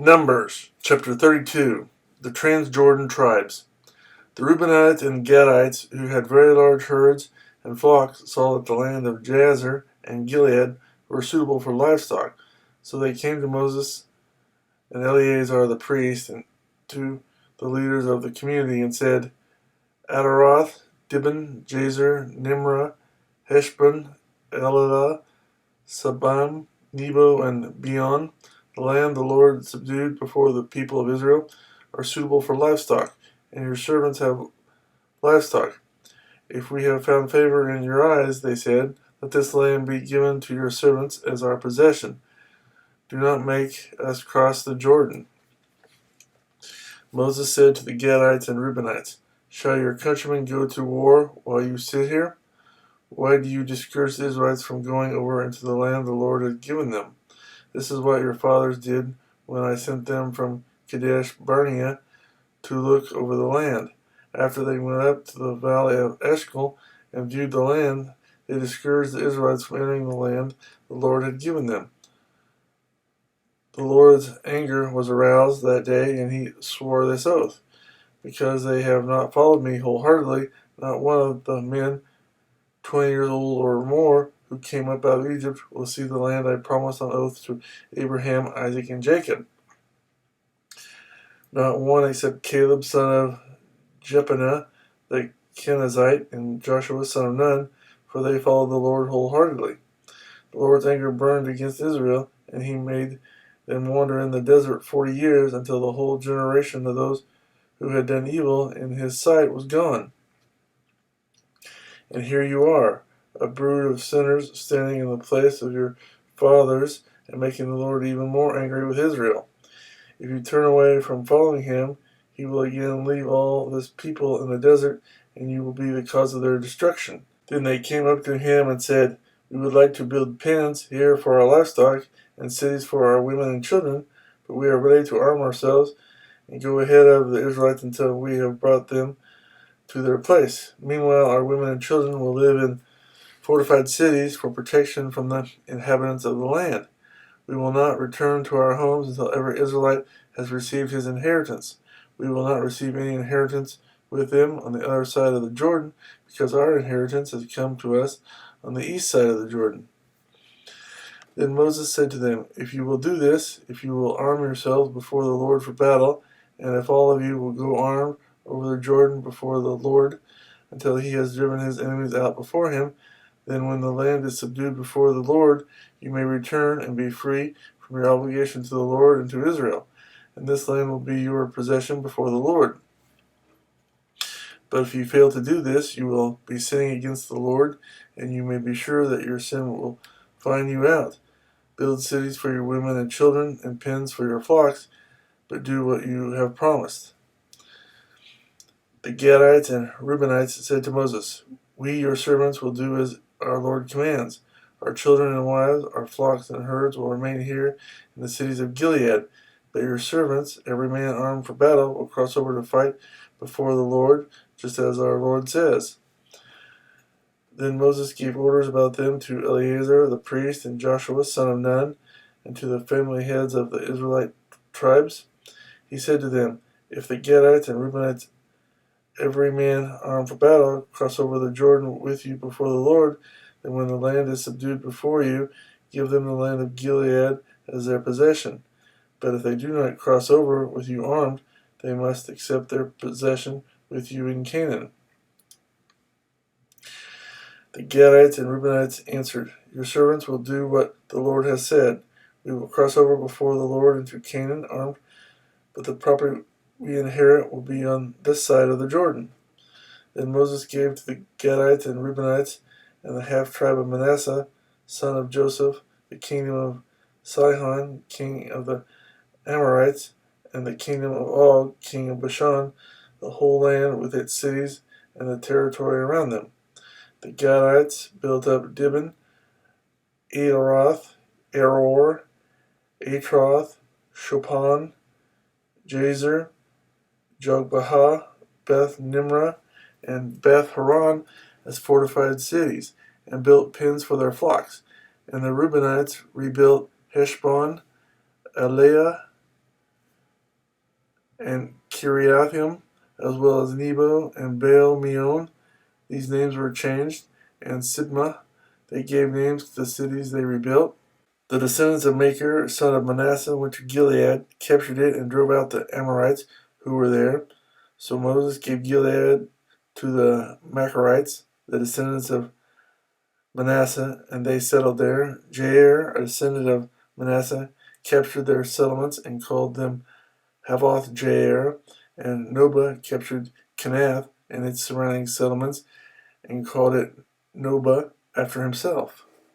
Numbers chapter 32. The Transjordan tribes. The Reubenites and Gadites, who had very large herds and flocks, saw that the land of Jazer and Gilead were suitable for livestock. So they came to Moses and Eleazar the priest and to the leaders of the community and said, Adaroth, Dibon, Jazer, Nimrah, Heshbon, Elalah, Sabam, Nebo, and Beon, the land the Lord subdued before the people of Israel, are suitable for livestock, and your servants have livestock. If we have found favor in your eyes, they said, let this land be given to your servants as our possession. Do not make us cross the Jordan. Moses said to the Gadites and Reubenites, shall your countrymen go to war while you sit here? Why do you discourage the Israelites from going over into the land the Lord has given them? This is what your fathers did when I sent them from Kadesh Barnea to look over the land. After they went up to the valley of Eshcol and viewed the land, they discouraged the Israelites from entering the land the Lord had given them. The Lord's anger was aroused that day, and he swore this oath. Because they have not followed me wholeheartedly, not one of the men 20 years old or more who came up out of Egypt will see the land I promised on oath to Abraham, Isaac, and Jacob. Not one except Caleb, son of Jephunneh, the Kenizzite, and Joshua, son of Nun, for they followed the Lord wholeheartedly. The Lord's anger burned against Israel, and he made them wander in the desert 40 years until the whole generation of those who had done evil in his sight was gone. And here you are, a brood of sinners standing in the place of your fathers and making the Lord even more angry with Israel. If you turn away from following him, he will again leave all this people in the desert, and you will be the cause of their destruction. Then they came up to him and said, we would like to build pens here for our livestock and cities for our women and children, but we are ready to arm ourselves and go ahead of the Israelites until we have brought them to their place. Meanwhile, our women and children will live in fortified cities for protection from the inhabitants of the land. We will not return to our homes until every Israelite has received his inheritance. We will not receive any inheritance with them on the other side of the Jordan, because our inheritance has come to us on the east side of the Jordan. Then Moses said to them, if you will do this, if you will arm yourselves before the Lord for battle, and if all of you will go armed over the Jordan before the Lord until he has driven his enemies out before him, then when the land is subdued before the Lord, you may return and be free from your obligation to the Lord and to Israel, and this land will be your possession before the Lord. But if you fail to do this, you will be sinning against the Lord, and you may be sure that your sin will find you out. Build cities for your women and children and pens for your flocks, but do what you have promised. The Gadites and Reubenites said to Moses, we, your servants, will do as our Lord commands. Our children and wives, our flocks and herds will remain here in the cities of Gilead, but your servants, every man armed for battle, will cross over to fight before the Lord, just as our Lord says. Then Moses gave orders about them to Eleazar the priest and Joshua son of Nun, and to the family heads of the Israelite tribes. He said to them, if the Gadites and Reubenites, every man armed for battle, cross over the Jordan with you before the Lord, then when the land is subdued before you, give them the land of Gilead as their possession. But if they do not cross over with you armed, they must accept their possession with you in Canaan. The Gadites and Reubenites answered, your servants will do what the Lord has said. We will cross over before the Lord into Canaan armed, but the property we inherit will be on this side of the Jordan. Then Moses gave to the Gadites and Reubenites and the half-tribe of Manasseh, son of Joseph, the kingdom of Sihon, king of the Amorites, and the kingdom of Og, king of Bashan, the whole land with its cities and the territory around them. The Gadites built up Dibon, Adaroth, Aror, Atroth, Shopon, Jazer, Jogbehah, Beth Nimrah, and Beth Horon as fortified cities, and built pens for their flocks. And the Reubenites rebuilt Heshbon, Eleah, and Kiriathim, as well as Nebo and Baal Meon. These names were changed, and Sibmah. They gave names to the cities they rebuilt. The descendants of Machir, son of Manasseh, went to Gilead, captured it, and drove out the Amorites who were there. So Moses gave Gilead to the Machirites, the descendants of Manasseh, and they settled there. Jair, a descendant of Manasseh, captured their settlements and called them Havoth Jair, and Nobah captured Kenath and its surrounding settlements and called it Nobah after himself.